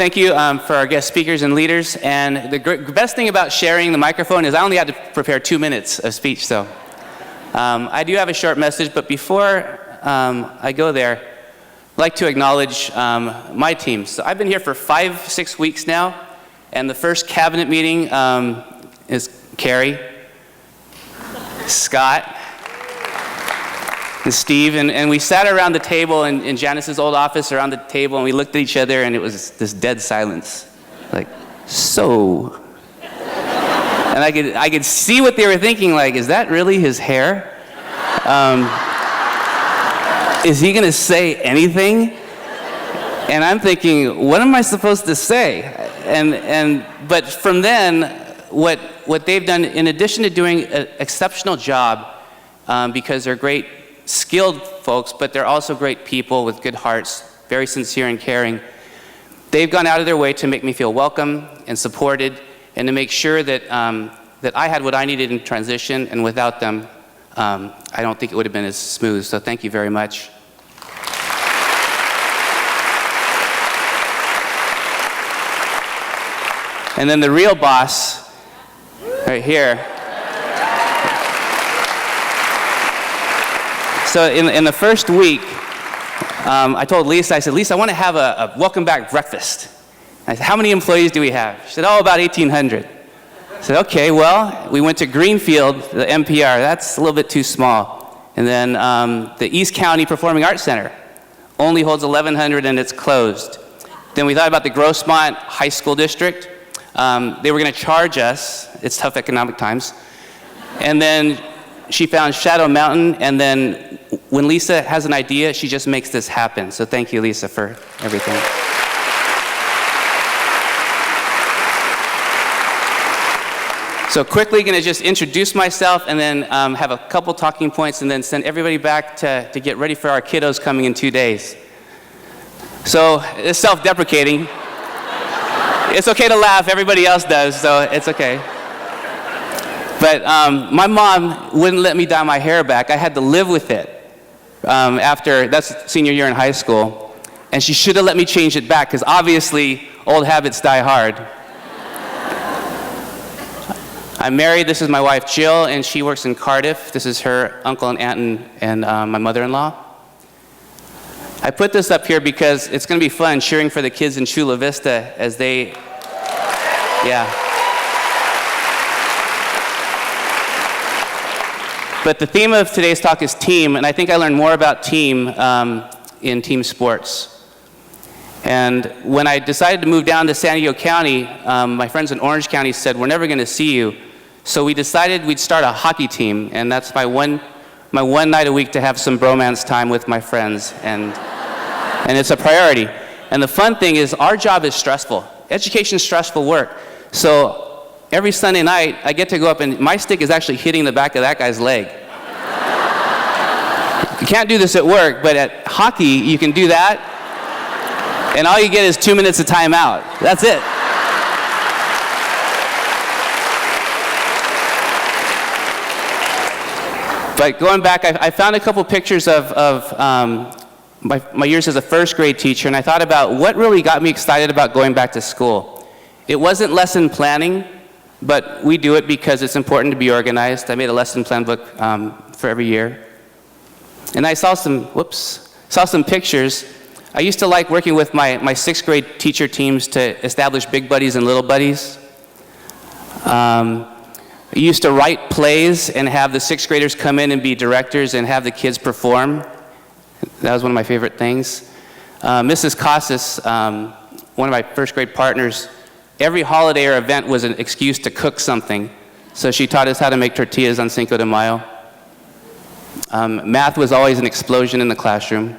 thank you for our guest speakers and leaders. And the best thing about sharing the microphone is I only had to prepare 2 minutes of speech, so. I do have a short message, but before I go there, I'd like to acknowledge my team. So I've been here for 5-6 weeks now, and the first cabinet meeting is Carrie, Scott, and Steve, and we sat around the table in Janice's old office around the table, and we looked at each other, and it was this dead silence. Like, so. And I could see what they were thinking, like, is that really his hair? Is he gonna say anything? And I'm thinking, what am I supposed to say? But from then, what they've done, in addition to doing an exceptional job, because they're great, skilled folks, but they're also great people with good hearts, very sincere and caring. They've gone out of their way to make me feel welcome and supported, and to make sure that that I had what I needed in transition, and without them, I don't think it would have been as smooth. So thank you very much. And then the real boss, right here. So in the first week, I told Lisa, I said, Lisa, I want to have a welcome back breakfast. I said, how many employees do we have? She said, oh, about 1,800. I said, okay, well, we went to Greenfield, the NPR, that's a little bit too small. And then the East County Performing Arts Center only holds 1,100 and it's closed. Then we thought about the Grossmont High School District. They were gonna charge us, it's tough economic times. And then she found Shadow Mountain, and then when Lisa has an idea, she just makes this happen. So thank you, Lisa, for everything. So quickly gonna just introduce myself and then have a couple talking points and then send everybody back to get ready for our kiddos coming in 2 days. So it's self-deprecating. It's okay to laugh, everybody else does, so it's okay. But my mom wouldn't let me dye my hair back. I had to live with it after, that's senior year in high school. And she should have let me change it back, because obviously old habits die hard. I'm married, this is my wife Jill, and she works in Cardiff. This is her uncle and aunt and my mother-in-law. I put this up here because it's gonna be fun cheering for the kids in Chula Vista as they, yeah. But the theme of today's talk is team, and I think I learned more about team in team sports. And when I decided to move down to San Diego County, my friends in Orange County said, we're never gonna see you. So we decided we'd start a hockey team, and that's my one night a week to have some bromance time with my friends, and it's a priority. And the fun thing is our job is stressful. Education is stressful work. So every Sunday night, I get to go up and my stick is actually hitting the back of that guy's leg. You can't do this at work, but at hockey, you can do that, and all you get is 2 minutes of timeout. That's it. But going back, I found a couple pictures of my years as a first grade teacher, and I thought about what really got me excited about going back to school. It wasn't lesson planning, but we do it because it's important to be organized. I made a lesson plan book for every year. And I saw some pictures. I used to like working with my sixth grade teacher teams to establish big buddies and little buddies. I used to write plays and have the sixth graders come in and be directors and have the kids perform. That was one of my favorite things. Mrs. Casas, one of my first grade partners, every holiday or event was an excuse to cook something. So she taught us how to make tortillas on Cinco de Mayo. Math was always an explosion in the classroom.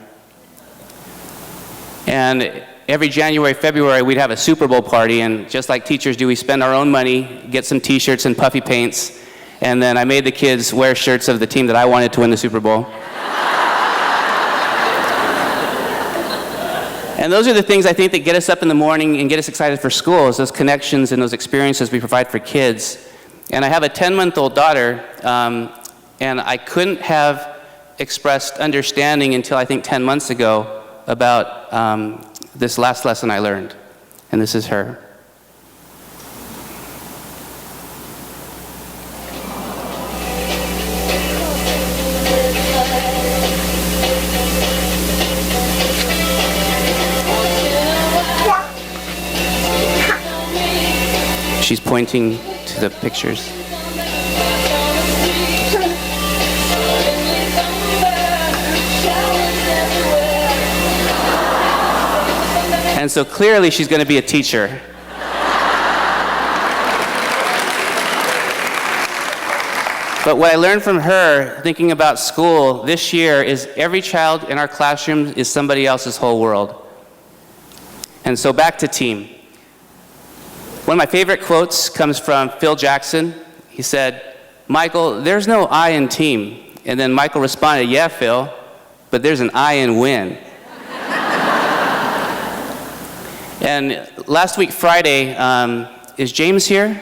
And every January, February, we'd have a Super Bowl party, and just like teachers do, we spend our own money, get some t-shirts and puffy paints, and then I made the kids wear shirts of the team that I wanted to win the Super Bowl. And those are the things I think that get us up in the morning and get us excited for school, is those connections and those experiences we provide for kids. And I have a 10-month-old daughter, and I couldn't have expressed understanding until I think 10 months ago about this last lesson I learned. And this is her. She's pointing to the pictures. And so clearly she's going to be a teacher. But what I learned from her, thinking about school this year, is every child in our classroom is somebody else's whole world. And so back to team. One of my favorite quotes comes from Phil Jackson. He said, "Michael, there's no I in team." And then Michael responded, "Yeah, Phil, but there's an I in win." And last week, Friday, is James here?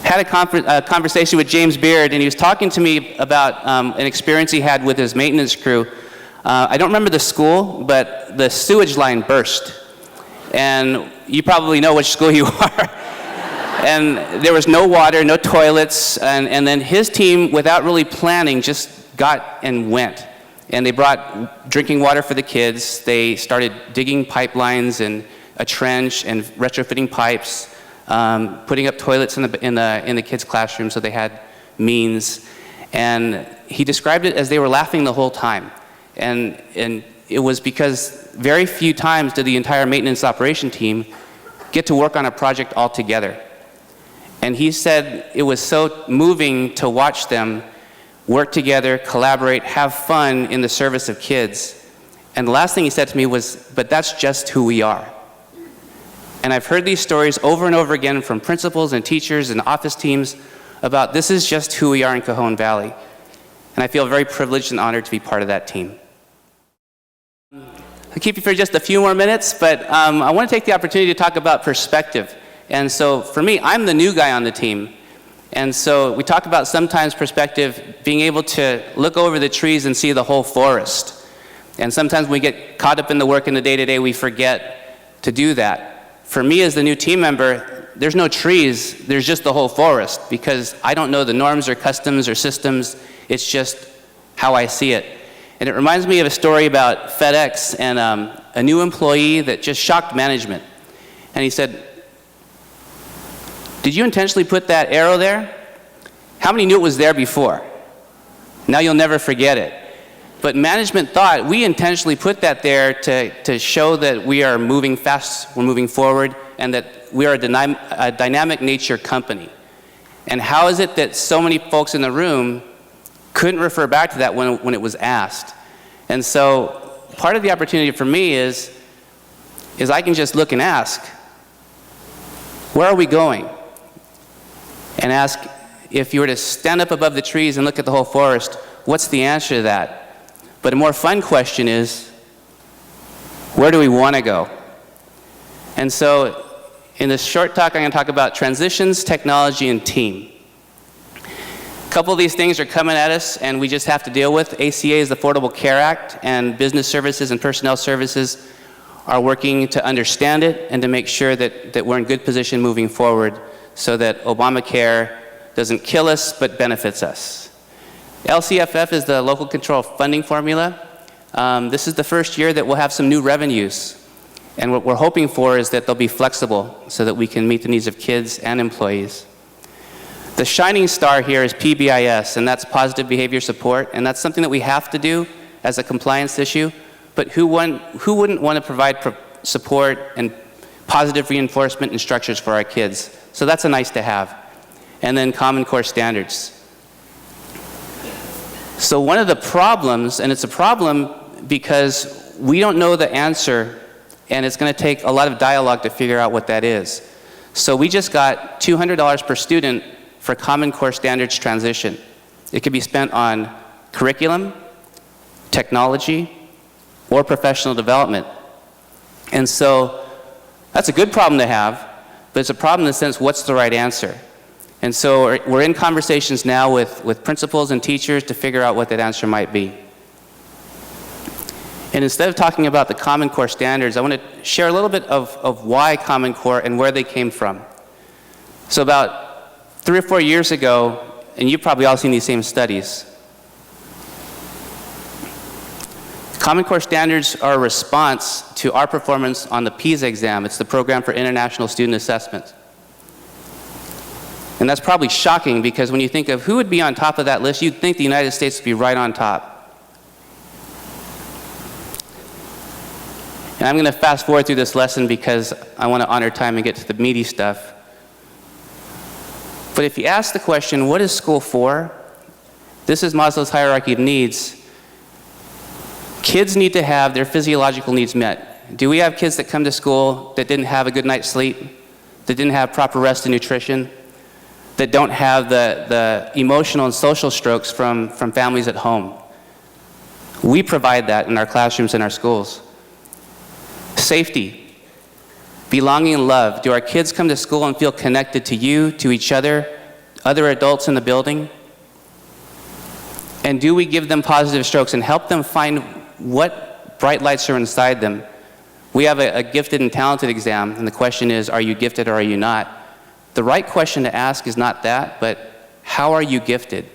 Had a conversation with James Beard, and he was talking to me about an experience he had with his maintenance crew. I don't remember the school, but the sewage line burst. And you probably know which school you are. And there was no water, no toilets, and then his team, without really planning, just got and went. And they brought drinking water for the kids. They started digging pipelines and a trench and retrofitting pipes, putting up toilets in the kids' classroom so they had means. And he described it as they were laughing the whole time. And it was because very few times did the entire maintenance operation team get to work on a project all together. And he said it was so moving to watch them work together, collaborate, have fun in the service of kids. And the last thing he said to me was, "But that's just who we are." And I've heard these stories over and over again from principals and teachers and office teams about this is just who we are in Cajon Valley. And I feel very privileged and honored to be part of that team. I'll keep you for just a few more minutes, but I want to take the opportunity to talk about perspective. And so for me, I'm the new guy on the team. And so we talk about sometimes perspective, being able to look over the trees and see the whole forest. And sometimes when we get caught up in the work in the day-to-day, we forget to do that. For me as the new team member, there's no trees, there's just the whole forest, because I don't know the norms or customs or systems, it's just how I see it. And it reminds me of a story about FedEx and a new employee that just shocked management. And he said, "Did you intentionally put that arrow there? How many knew it was there before? Now you'll never forget it." But management thought we intentionally put that there to show that we are moving fast, we're moving forward, and that we are a dynamic nature company. And how is it that so many folks in the room couldn't refer back to that when it was asked? And so part of the opportunity for me is I can just look and ask, where are we going? And ask, if you were to stand up above the trees and look at the whole forest, what's the answer to that? But a more fun question is, where do we want to go? And so in this short talk, I'm going to talk about transitions, technology, and team. A couple of these things are coming at us, and we just have to deal with. ACA is the Affordable Care Act, and business services and personnel services are working to understand it and to make sure that we're in good position moving forward so that Obamacare doesn't kill us but benefits us. LCFF is the local control funding formula. This is the first year that we'll have some new revenues. And what we're hoping for is that they'll be flexible so that we can meet the needs of kids and employees. The shining star here is PBIS, and that's positive behavior support, and that's something that we have to do as a compliance issue, but who wouldn't want to provide support and positive reinforcement and structures for our kids? So that's a nice to have. And then Common Core standards. So one of the problems, and it's a problem because we don't know the answer, and it's going to take a lot of dialogue to figure out what that is. So we just got $200 per student for Common Core standards transition. It could be spent on curriculum, technology, or professional development. And so that's a good problem to have, but it's a problem in the sense, what's the right answer? And so we're in conversations now with principals and teachers to figure out what that answer might be. And instead of talking about the Common Core standards, I want to share a little bit of why Common Core and where they came from. So about 3 or 4 years ago, and you've probably all seen these same studies, Common Core standards are a response to our performance on the PISA exam. It's the Program for International Student Assessment. And that's probably shocking, because when you think of who would be on top of that list, you'd think the United States would be right on top. And I'm going to fast forward through this lesson because I want to honor time and get to the meaty stuff. But if you ask the question, what is school for? This is Maslow's hierarchy of needs. Kids need to have their physiological needs met. Do we have kids that come to school that didn't have a good night's sleep, that didn't have proper rest and nutrition, that don't have the emotional and social strokes from families at home? We provide that in our classrooms and our schools. Safety, belonging and love. Do our kids come to school and feel connected to you, to each other adults in the building? And do we give them positive strokes and help them find what bright lights are inside them? We have a gifted and talented exam, and the question is, are you gifted or are you not? The right question to ask is not that, but how are you gifted?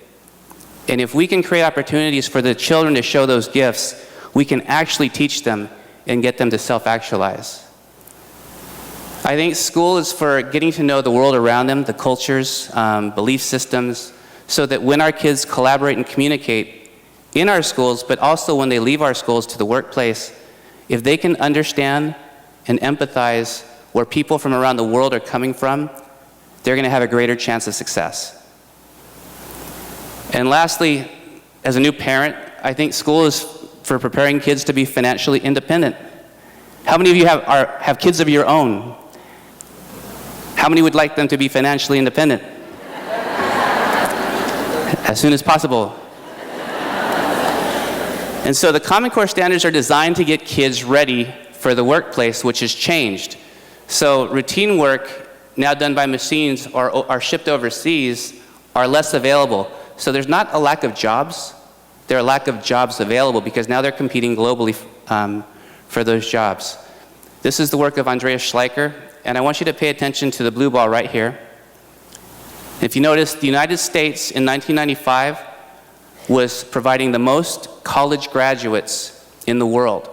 And if we can create opportunities for the children to show those gifts, we can actually teach them and get them to self-actualize. I think school is for getting to know the world around them, the cultures, belief systems, so that when our kids collaborate and communicate in our schools, but also when they leave our schools to the workplace, if they can understand and empathize where people from around the world are coming from, they're going to have a greater chance of success. And lastly, as a new parent, I think school is for preparing kids to be financially independent. How many of you have kids of your own? How many would like them to be financially independent? As soon as possible. And so the Common Core standards are designed to get kids ready for the workplace, which has changed. So routine work, now done by machines or are shipped overseas, are less available. So there's not a lack of jobs, there are a lack of jobs available because now they're competing globally for those jobs. This is the work of Andreas Schleicher, and I want you to pay attention to the blue ball right here. If you notice, the United States in 1995 was providing the most college graduates in the world.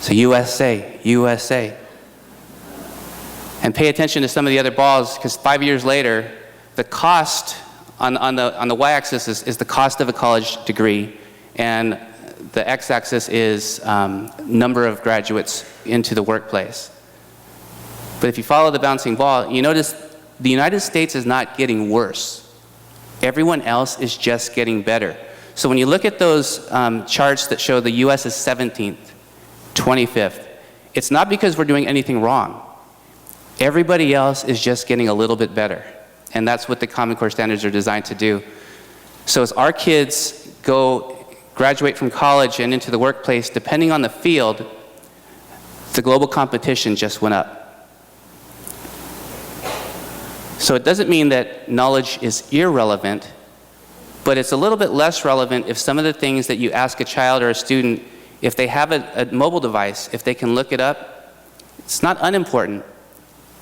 So USA, USA. And pay attention to some of the other balls, because 5 years later, the cost on the y-axis is the cost of a college degree, and the x-axis is number of graduates into the workplace. But if you follow the bouncing ball, you notice the United States is not getting worse. Everyone else is just getting better. So when you look at those charts that show the US is 17th, 25th, it's not because we're doing anything wrong. Everybody else is just getting a little bit better. And that's what the Common Core standards are designed to do. So as our kids graduate from college and into the workplace, depending on the field, the global competition just went up. So it doesn't mean that knowledge is irrelevant, but it's a little bit less relevant if some of the things that you ask a child or a student, if they have a mobile device, if they can look it up, it's not unimportant.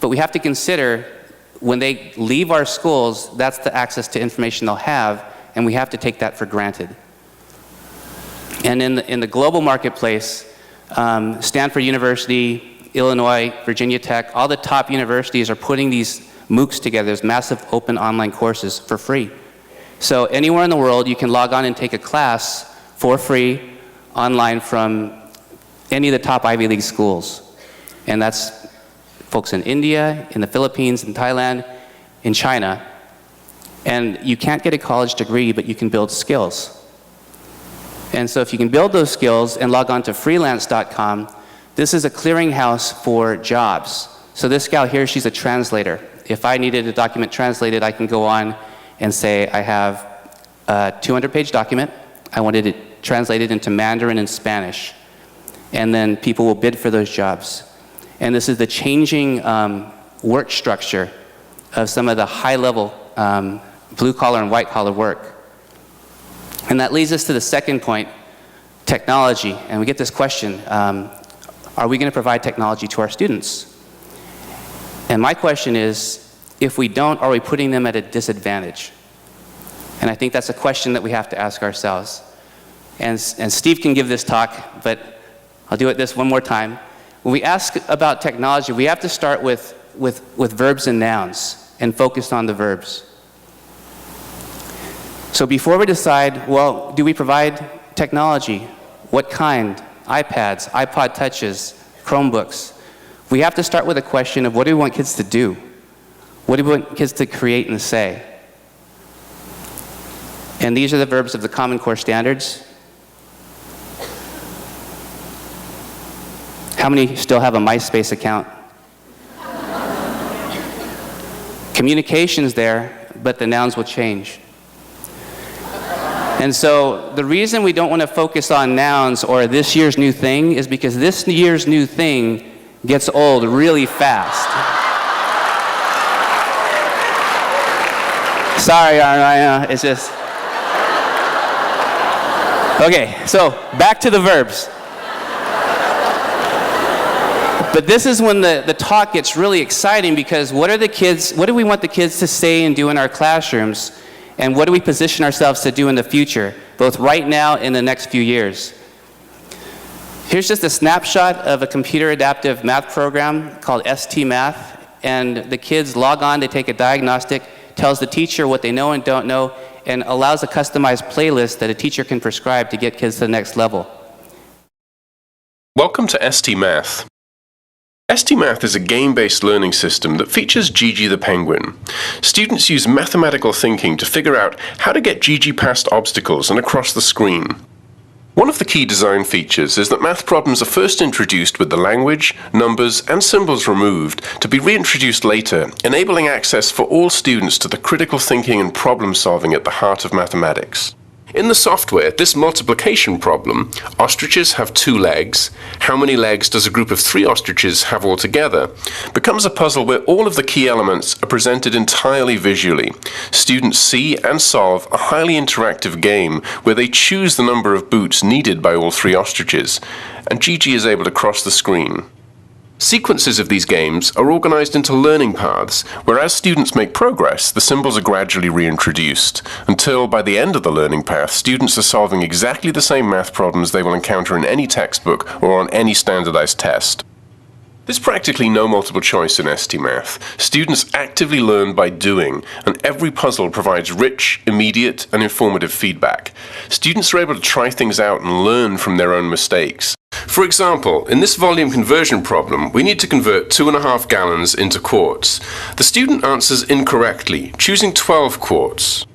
But we have to consider when they leave our schools, that's the access to information they'll have, and we have to take that for granted. And in the global marketplace, Stanford University, Illinois, Virginia Tech, all the top universities are putting these MOOCs together, those massive open online courses for free. So anywhere in the world, you can log on and take a class for free online from any of the top Ivy League schools. And that's folks in India, in the Philippines, in Thailand, in China. And you can't get a college degree, but you can build skills. And so if you can build those skills and log on to freelance.com, this is a clearinghouse for jobs. So this gal here, she's a translator. If I needed a document translated, I can go on and say, I have a 200-page document. I wanted it translated into Mandarin and Spanish. And then people will bid for those jobs. And this is the changing work structure of some of the high-level blue-collar and white-collar work. And that leads us to the second point. technology, and we get this question, are we going to provide technology to our students? And my question is, if we don't, are we putting them at a disadvantage? And I think that's a question that we have to ask ourselves. And Steve can give this talk, but I'll do it this one more time. When we ask about technology, we have to start with verbs and nouns and focus on the verbs. So before we decide, well, do we provide technology? What kind? iPads, iPod touches, Chromebooks. We have to start with a question of what do we want kids to do? What do we want kids to create and say? And these are the verbs of the Common Core standards. How many still have a MySpace account? Communication's there, but the nouns will change. And so the reason we don't want to focus on nouns or this year's new thing is because this year's new thing gets old really fast. Sorry, Arna, it's just... Okay, so back to the verbs. But this is when the talk gets really exciting, because what do we want the kids to say and do in our classrooms? And what do we position ourselves to do in the future, both right now and the next few years? Here's just a snapshot of a computer adaptive math program called ST Math. And the kids log on, they take a diagnostic, tells the teacher what they know and don't know, and allows a customized playlist that a teacher can prescribe to get kids to the next level. Welcome to ST Math. ST Math is a game-based learning system that features Gigi the penguin. Students use mathematical thinking to figure out how to get Gigi past obstacles and across the screen. One of the key design features is that math problems are first introduced with the language, numbers, and symbols removed to be reintroduced later, enabling access for all students to the critical thinking and problem solving at the heart of mathematics. In the software, this multiplication problem, ostriches have 2 legs, how many legs does a group of 3 ostriches have altogether, becomes a puzzle where all of the key elements are presented entirely visually. Students see and solve a highly interactive game where they choose the number of boots needed by all 3 ostriches, and Gigi is able to cross the screen. Sequences of these games are organized into learning paths, where as students make progress, the symbols are gradually reintroduced, until by the end of the learning path, students are solving exactly the same math problems they will encounter in any textbook or on any standardized test. There's practically no multiple choice in ST Math. Students actively learn by doing, and every puzzle provides rich, immediate, and informative feedback. Students are able to try things out and learn from their own mistakes. For example, in this volume conversion problem, we need to convert 2.5 gallons into quarts. The student answers incorrectly, choosing 12 quarts.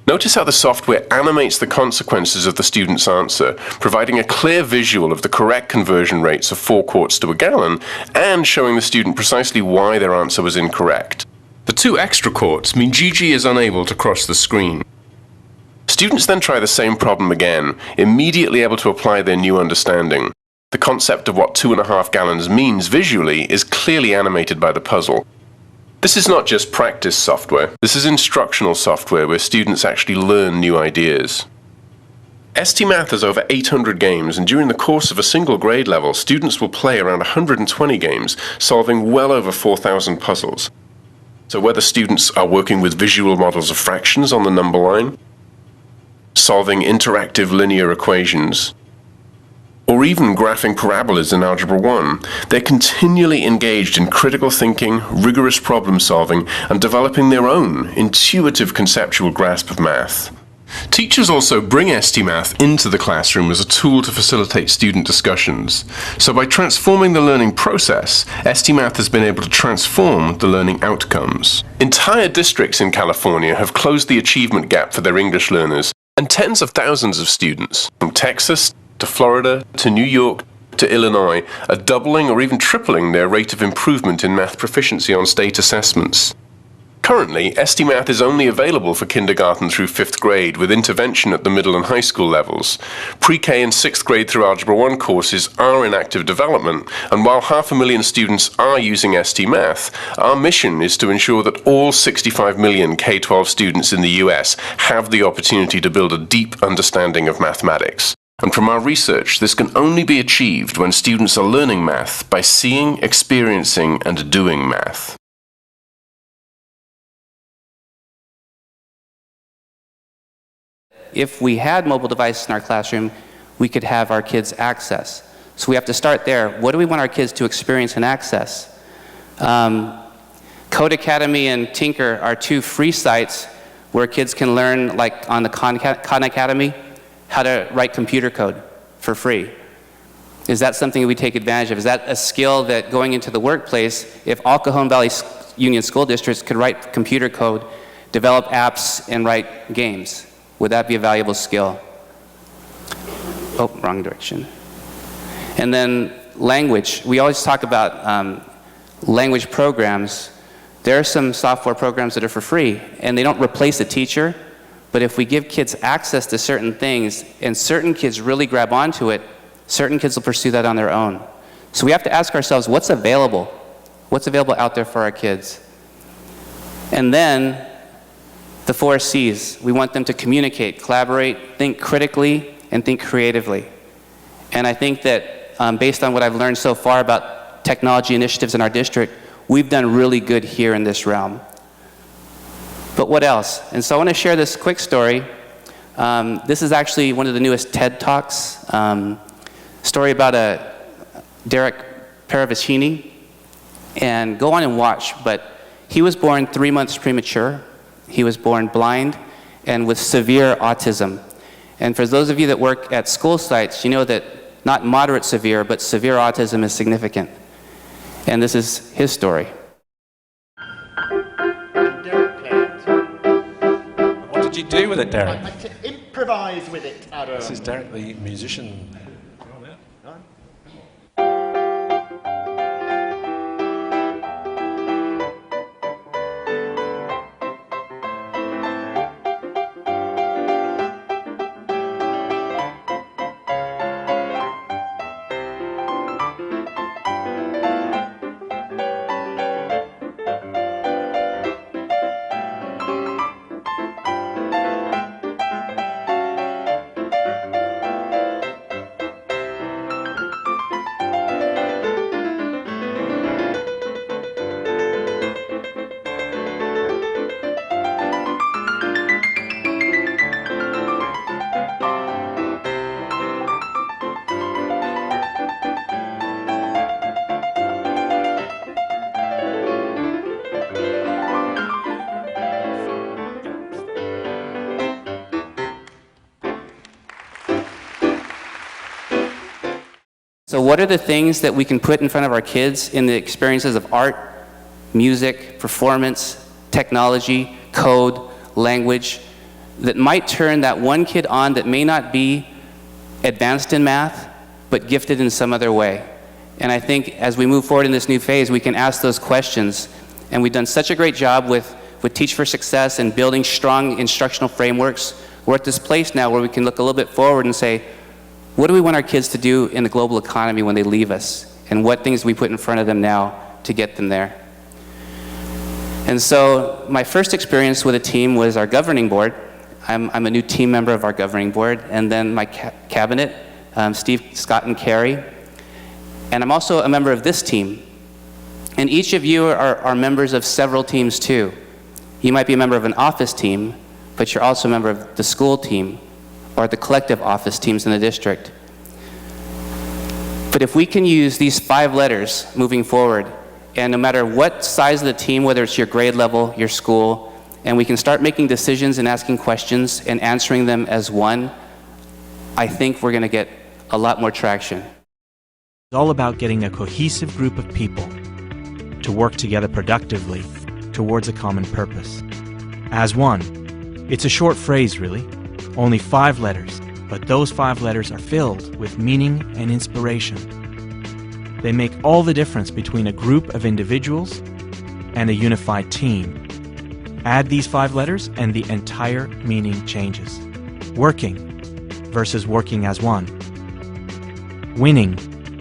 Notice how the software animates the consequences of the student's answer, providing a clear visual of the correct conversion rates of 4 quarts to a gallon, and showing the student precisely why their answer was incorrect. The 2 extra quarts mean Gigi is unable to cross the screen. Students then try the same problem again, immediately able to apply their new understanding. The concept of what 2.5 gallons means visually is clearly animated by the puzzle. This is not just practice software, this is instructional software where students actually learn new ideas. ST Math has over 800 games, and during the course of a single grade level, students will play around 120 games, solving well over 4,000 puzzles. So whether students are working with visual models of fractions on the number line, solving interactive linear equations, or even graphing parabolas in Algebra 1, they're continually engaged in critical thinking, rigorous problem solving, and developing their own intuitive conceptual grasp of math. Teachers also bring ST Math into the classroom as a tool to facilitate student discussions. So by transforming the learning process, ST Math has been able to transform the learning outcomes. Entire districts in California have closed the achievement gap for their English learners, and tens of thousands of students, from Texas to Florida, to New York, to Illinois, are doubling or even tripling their rate of improvement in math proficiency on state assessments. Currently, ST Math is only available for kindergarten through 5th grade, with intervention at the middle and high school levels. Pre-K and 6th grade through Algebra 1 courses are in active development, and while 500,000 students are using ST Math, our mission is to ensure that all 65 million K-12 students in the US have the opportunity to build a deep understanding of mathematics. And from our research, this can only be achieved when students are learning math by seeing, experiencing, and doing math. If we had mobile devices in our classroom, we could have our kids access. So we have to start there. What do we want our kids to experience and access? Code Academy and Tinker are two free sites where kids can learn, like on the Khan Academy, how to write computer code for free. Is that something we take advantage of? Is that a skill that going into the workplace, if all Cajon Valley Union School Districts could write computer code, develop apps, and write games, would that be a valuable skill? Oh, wrong direction. And then language. We always talk about language programs. There are some software programs that are for free, and they don't replace a teacher, but if we give kids access to certain things, and certain kids really grab onto it, certain kids will pursue that on their own. So we have to ask ourselves, what's available? What's available out there for our kids? And then, the 4 C's. We want them to communicate, collaborate, think critically, and think creatively. And I think that based on what I've learned so far about technology initiatives in our district, we've done really good here in this realm. But what else? And so I want to share this quick story. This is actually one of the newest TED Talks. Story about Derek Paravicini. And go on and watch. But he was born 3 months premature. He was born blind and with severe autism. And for those of you that work at school sites, you know that not moderate severe, but severe autism is significant. And this is his story. What did you do with it, Derek? I had to improvise with it. This is Derek, the musician. So what are the things that we can put in front of our kids in the experiences of art, music, performance, technology, code, language, that might turn that one kid on that may not be advanced in math, but gifted in some other way? And I think as we move forward in this new phase, we can ask those questions. And we've done such a great job with Teach for Success and building strong instructional frameworks. We're at this place now where we can look a little bit forward and say, what do we want our kids to do in the global economy when they leave us? And what things do we put in front of them now to get them there? And so my first experience with a team was our governing board. I'm a new team member of our governing board. And then my cabinet, Steve, Scott, and Carrie. And I'm also a member of this team. And each of you are members of several teams too. You might be a member of an office team, but you're also a member of the school team, or the collective office teams in the district. But if we can use these 5 letters moving forward, and no matter what size of the team, whether it's your grade level, your school, and we can start making decisions and asking questions and answering them as one, I think we're going to get a lot more traction. It's all about getting a cohesive group of people to work together productively towards a common purpose. As one. It's a short phrase, really. Only 5 letters, but those 5 letters are filled with meaning and inspiration. They make all the difference between a group of individuals and a unified team. Add these 5 letters and the entire meaning changes. Working versus working as one. Winning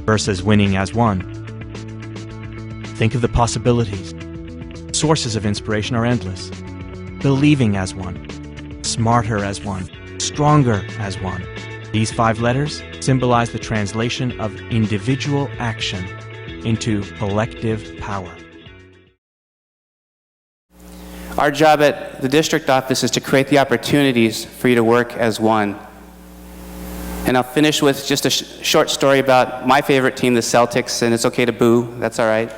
versus winning as one. Think of the possibilities. Sources of inspiration are endless. Believing as one. Smarter as one. Stronger as one. These 5 letters symbolize the translation of individual action into collective power. Our job at the district office is to create the opportunities for you to work as one. And I'll finish with just a short story about my favorite team, the Celtics, and it's okay to boo, that's all right.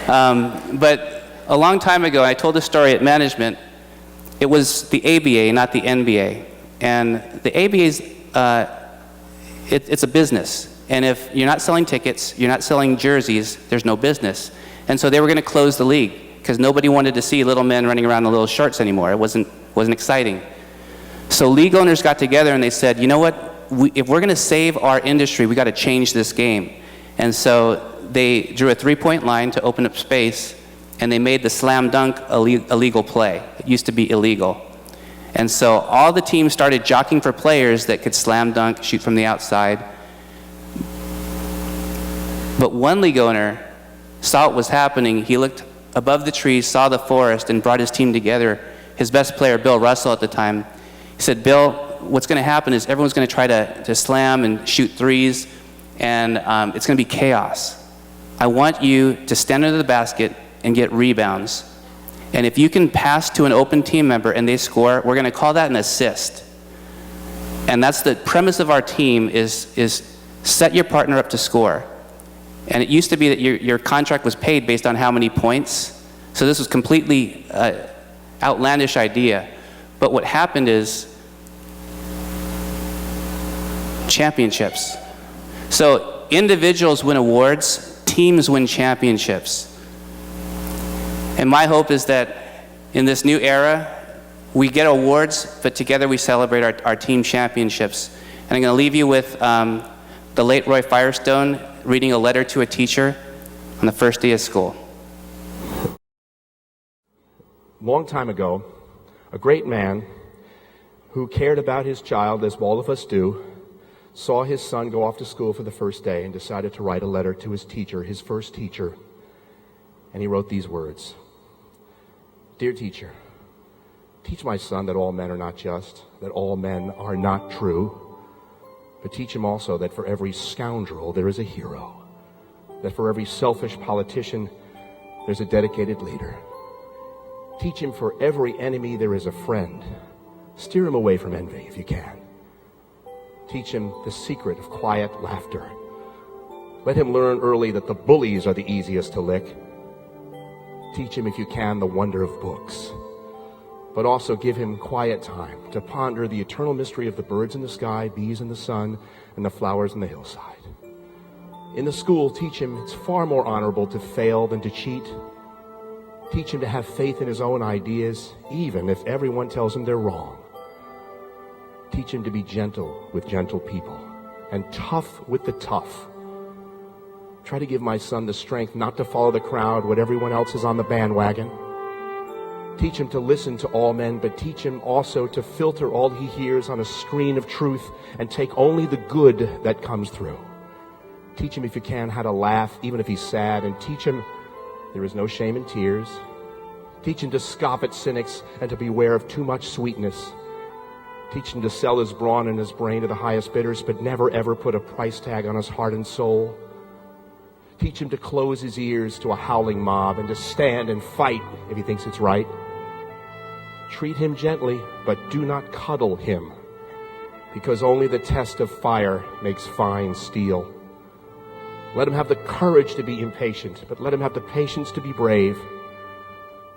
But a long time ago, I told a story at management. It was the ABA, not the NBA. And the ABA's, it's a business. And if you're not selling tickets, you're not selling jerseys, there's no business. And so they were going to close the league because nobody wanted to see little men running around in little shorts anymore. It wasn't exciting. So league owners got together and they said, you know what, if we're going to save our industry, we got to change this game. And so they drew a 3-point line to open up space, and they made the slam dunk a legal play. It used to be illegal. And so all the teams started jockeying for players that could slam dunk, shoot from the outside. But one league owner saw what was happening. He looked above the trees, saw the forest, and brought his team together. His best player, Bill Russell at the time, he said, Bill, what's going to happen is everyone's going to try to slam and shoot threes, and it's going to be chaos. I want you to stand under the basket and get rebounds. And if you can pass to an open team member and they score, we're going to call that an assist. And that's the premise of our team is set your partner up to score. And it used to be that your contract was paid based on how many points. So this was completely outlandish idea. But what happened is championships. So individuals win awards, teams win championships. And my hope is that in this new era, we get awards, but together we celebrate our team championships. And I'm going to leave you with the late Roy Firestone reading a letter to a teacher on the first day of school. Long time ago, a great man who cared about his child, as all of us do, saw his son go off to school for the first day and decided to write a letter to his teacher, his first teacher. And he wrote these words. Dear teacher, teach my son that all men are not just, that all men are not true, but teach him also that for every scoundrel there is a hero, that for every selfish politician there's a dedicated leader. Teach him for every enemy there is a friend. Steer him away from envy if you can. Teach him the secret of quiet laughter. Let him learn early that the bullies are the easiest to lick. Teach him, if you can, the wonder of books. But also give him quiet time to ponder the eternal mystery of the birds in the sky, bees in the sun, and the flowers in the hillside. In the school, teach him it's far more honorable to fail than to cheat. Teach him to have faith in his own ideas, even if everyone tells him they're wrong. Teach him to be gentle with gentle people and tough with the tough. Try to give my son the strength not to follow the crowd when everyone else is on the bandwagon. Teach him to listen to all men, but teach him also to filter all he hears on a screen of truth and take only the good that comes through. Teach him, if you can, how to laugh, even if he's sad, and teach him there is no shame in tears. Teach him to scoff at cynics and to beware of too much sweetness. Teach him to sell his brawn and his brain to the highest bidders, but never ever put a price tag on his heart and soul. Teach him to close his ears to a howling mob and to stand and fight if he thinks it's right. Treat him gently, but do not cuddle him, because only the test of fire makes fine steel. Let him have the courage to be impatient, but let him have the patience to be brave.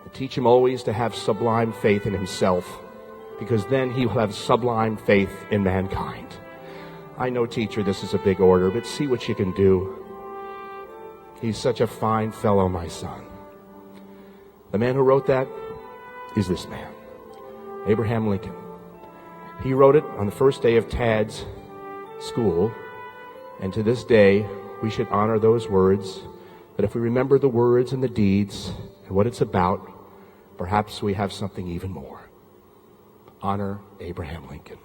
And teach him always to have sublime faith in himself, because then he will have sublime faith in mankind. I know, teacher, this is a big order, but see what you can do. He's such a fine fellow, my son. The man who wrote that is this man, Abraham Lincoln. He wrote it on the first day of Tad's school, and to this day, we should honor those words, that if we remember the words and the deeds and what it's about, perhaps we have something even more. Honor Abraham Lincoln.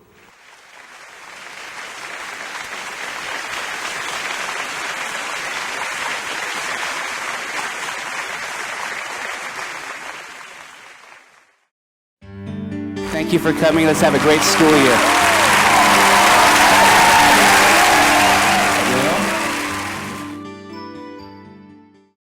Thank you for coming. Let's have a great school year.